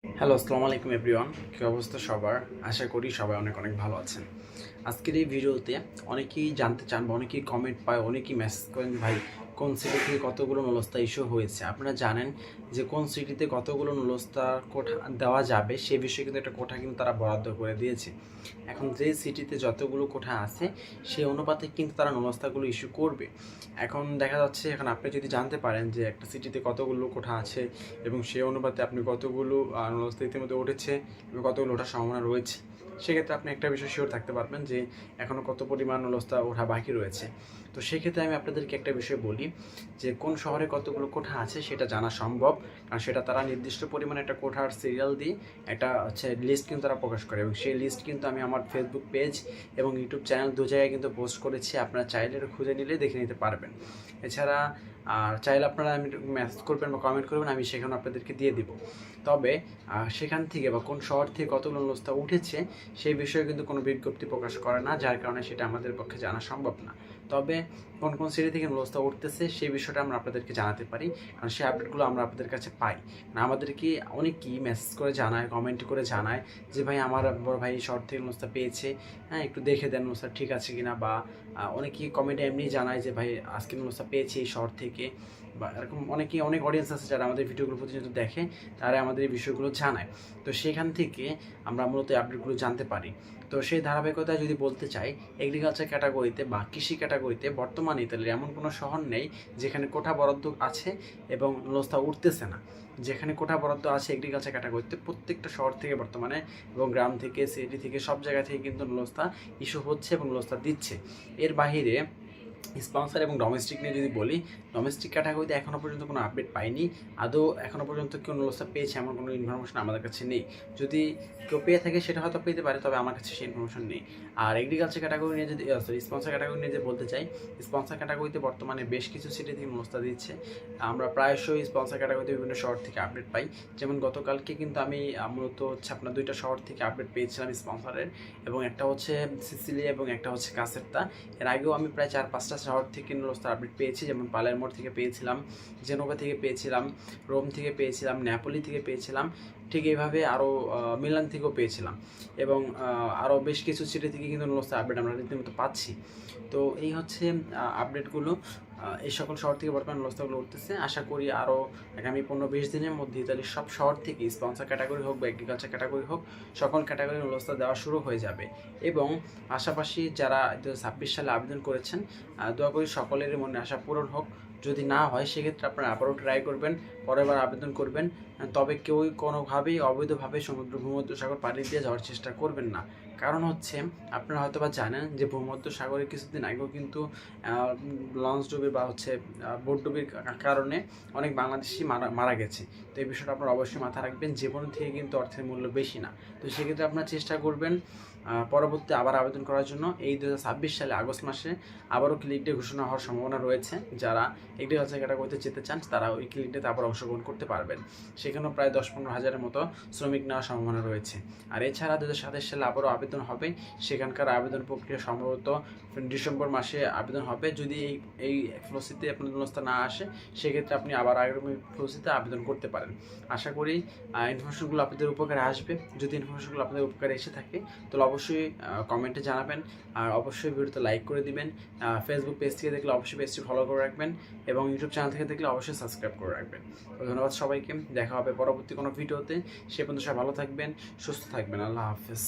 Hello, আসসালামু আলাইকুম everyone. কী অবস্থা সবার? আশা করি সবাই অনেক অনেক ভালো আছেন। আজকের এই ভিডিওতে অনেকেই জানতে চান বা অনেকেই কমেন্ট পায়, অনেকেই মেসেজ করেন, ভাই কোন সিটি থেকে কতগুলো নুলস্তা ইস্যু হয়েছে। আপনারা জানেন যে কোন সিটিতে কতগুলো নুলস্তার কোঠা দেওয়া যাবে সে বিষয়ে কিন্তু একটা কোঠা কিন্তু তারা বরাদ্দ করে দিয়েছে। এখন যে সিটিতে যতগুলো কোঠা আছে সেই অনুপাতে কিন্তু তারা নুলস্তাগুলো ইস্যু করবে। এখন দেখা যাচ্ছে, এখন আপনি যদি জানতে পারেন যে একটা সিটিতে কতগুলো কোঠা আছে এবং সেই অনুপাতে আপনি কতগুলো নুলস্তা ইতিমধ্যে উঠেছে এবং কতগুলো ওঠার সম্ভাবনা রয়েছে, সেক্ষেত্রে আপনি একটা বিষয় শিওর থাকতে পারবেন যে এখনও কত পরিমাণ নুলস্তা ওঠা বাকি রয়েছে। তো সেক্ষেত্রে আমি আপনাদেরকে একটা বিষয় বলি যে কোন শহরে কতগুলো কোঠা আছে সেটা জানা সম্ভব, কারণ সেটা তারা নির্দিষ্ট পরিমাণে একটা কোঠার সিরিয়াল দিয়ে একটা লিস্ট কিন্তু তারা প্রকাশ করে, এবং সেই লিস্ট কিন্তু আমি আমার ফেসবুক পেজ এবং ইউটিউব চ্যানেল দু জায়গায় কিন্তু পোস্ট করেছি। আপনারা চাইলে খুঁজে নিলে দেখে নিতে পারবেন। এছাড়া আর চাইলে আপনারা আমি মেসেজ করবেন বা কমেন্ট করবেন, আমি সেখানে আপনাদেরকে দিয়ে দিব। তবে সেখান থেকে বা কোন শহর থেকে কতগুলো নুলস্তা উঠেছে সেই বিষয়ে কিন্তু কোনো বিজ্ঞপ্তি প্রকাশ করে না, যার কারণে সেটা আমাদের পক্ষে জানা সম্ভব না। তবে কোন কোন সিটি থেকে নুলস্তা উঠতেছে সেই বিষয়টা আমরা আপনাদেরকে জানাতে পারি, কারণ সেই আপডেটগুলো আমরা আপনাদের কাছে পাই। আমাদেরকে অনেকেই মেসেজ করে জানায়, কমেন্ট করে জানায় যে ভাই আমার বড় ভাই শহর থেকে নুলস্তা পেয়েছে, হ্যাঁ একটু দেখে দেন নুলস্তা ঠিক আছে কিনা। বা অনেকেই কমেন্টে এমনি জানায় যে ভাই আজকে নুলস্তা পেয়েছি এই শহর থেকে। বা এরকম অনেকেই, অনেক অডিয়েন্স আছে যারা আমাদের ভিডিওগুলো প্রতিনিয়ত দেখে, তারা আমাদের এই বিষয়গুলো জানায়। তো সেখান থেকে আমরা মূলত এই আপডেটগুলো জানতে পারি। তো সেই ধারাবাহিকতায় যদি বলতে চাই, এগ্রিকালচার ক্যাটাগরিতে বা কৃষি ক্যাটাগরিতে বর্তমানে ইতালির এমন কোনো শহর নেই যেখানে কোঠা বরাদ্দ আছে এবং নুলস্তা উঠতেছে না। যেখানে কোঠা বরাদ্দ আছে এগ্রিকালচার ক্যাটাগরিতে, প্রত্যেকটা শহর থেকে বর্তমানে এবং গ্রাম থেকে, সিটি থেকে, সব জায়গা থেকে কিন্তু নুলস্তা ইস্যু হচ্ছে এবং নুলস্তা দিচ্ছে। এর বাহিরে স্পন্সর এবং ডোমেস্টিক নিয়ে যদি বলি, ডোমেস্টিক ক্যাটাগরিতে এখনও পর্যন্ত কোনো আপডেট পাইনি। আদৌ এখনও পর্যন্ত কেউ নুলস্তা পেয়েছে এমন কোনো ইনফরমেশন আমাদের কাছে নেই। যদি কেউ পেয়ে থাকে সেটা হয়তো পেতে পারে, তবে আমার কাছে সেই ইনফরমেশন নেই। আর এগ্রিকালচার ক্যাটাগরি নিয়ে যদি স্পন্সর ক্যাটাগরি নিয়ে যে বলতে চাই, স্পন্সর ক্যাটাগরিতে বর্তমানে বেশ কিছু সিটি থেকে নুলস্তা দিচ্ছে। আমরা প্রায়শই স্পন্সর ক্যাটাগরিতে বিভিন্ন শহর থেকে আপডেট পাই। যেমন গতকালকে কিন্তু আমি মূলত হচ্ছে আপনার দুইটা শহর থেকে আপডেট পেয়েছিলাম স্পন্সরের, এবং একটা হচ্ছে সিসিলিয়া এবং একটা হচ্ছে কাসেরতা। এর আগেও আমি প্রায় 4-5টা শহর থেকে নুলস্তার আপডেট পেয়েছি, যেমন পালেরমোর থেকে পেয়েছিলাম, জেনোভা থেকে পেয়েছিলাম, রোম থেকে পেয়েছিলাম, নেপোলি থেকে পেয়েছিলাম, ঠিক এইভাবে আরও মিলান থেকেও পেয়েছিলাম। এবং আরও বেশ কিছু সিটি থেকে কিন্তু নুলস্তার আপডেট আমরা রীতিমতো পাচ্ছি। তো এই হচ্ছে আপডেটগুলো। এই সকল শহর থেকে বর্তমানে নুলস্তাগুলো উঠতেছে। আশা করি আরও আগামী 15-20 দিনের মধ্যে ইতালির সব শহর থেকে স্পন্সর ক্যাটাগরি হোক বা এগ্রিকালচার ক্যাটাগরি হোক, সকল ক্যাটাগরি নুলস্তা দেওয়া শুরু হয়ে যাবে। এবং পাশাপাশি যারা 2026 সালে আবেদন করেছেন, দোয়া করি সকলেরই মনে আশা পূরণ হোক। যদি না হয় সেক্ষেত্রে আপনারা আবারও ট্রাই করবেন, পরের বার আবেদন করবেন। তবে কেউই কোনোভাবেই অবৈধভাবে ভূমধ্যসাগর পাড়ি দিয়ে যাওয়ার চেষ্টা করবেন না। কারণ হচ্ছে, আপনারা হয়তো বা জানেন যে ভূমধ্যসাগরে কিছুদিন আগেও কিন্তু লঞ্চ ডুবি বা হচ্ছে বোট ডুবির কারণে অনেক বাংলাদেশি মারা গেছে। তো এই বিষয়টা আপনারা অবশ্যই মাথায় রাখবেন, জীবন থেকে কিন্তু অর্থের মূল্য বেশি না। তো সেক্ষেত্রে আপনারা চেষ্টা করবেন পরবর্তীতে আবার আবেদন করার জন্য। এই 2026 সালে আগস্ট মাসে আবারও ক্লিক ডে ঘোষণা হওয়ার সম্ভাবনা রয়েছে। যারা এগ্রিকালচার ক্যাটাগরিতে যেতে চান তারা ওই ক্লিক ডেতে আবার অংশগ্রহণ করতে পারবেন। সেখানেও প্রায় 10-15 হাজারের মতো শ্রমিক নেওয়ার সম্ভাবনা রয়েছে। আর এছাড়া 2027 সালে আবারও আবেদন হবে। সেখানকার আবেদন প্রক্রিয়া সম্ভবত ডিসেম্বর মাসে আবেদন হবে। যদি এই ফ্লোসিতে আপনার নুলস্তা না আসে, সেক্ষেত্রে আপনি আবার আগামী ফ্লোসিতে আবেদন করতে পারেন। আশা করি ইনফরমেশনগুলো আপনাদের উপকারে আসবে। যদি ইনফরমেশনগুলো আপনাদের উপকারে এসে থাকে তাহলে অবশ্যই কমেন্টে জানাবেন, আর অবশ্যই ভিডিওতে লাইক করে দিবেন। ফেসবুক পেজ থেকে দেখলে অবশ্যই পেজটি ফলো করে রাখবেন, এবং ইউটিউব চ্যানেল থেকে দেখলে অবশ্যই সাবস্ক্রাইব করে রাখবেন। ধন্যবাদ সবাইকে, দেখা হবে পরবর্তী কোনো ভিডিওতে। সে পর্যন্ত সবাই ভালো থাকবেন, সুস্থ থাকবেন। আল্লাহ হাফেজ।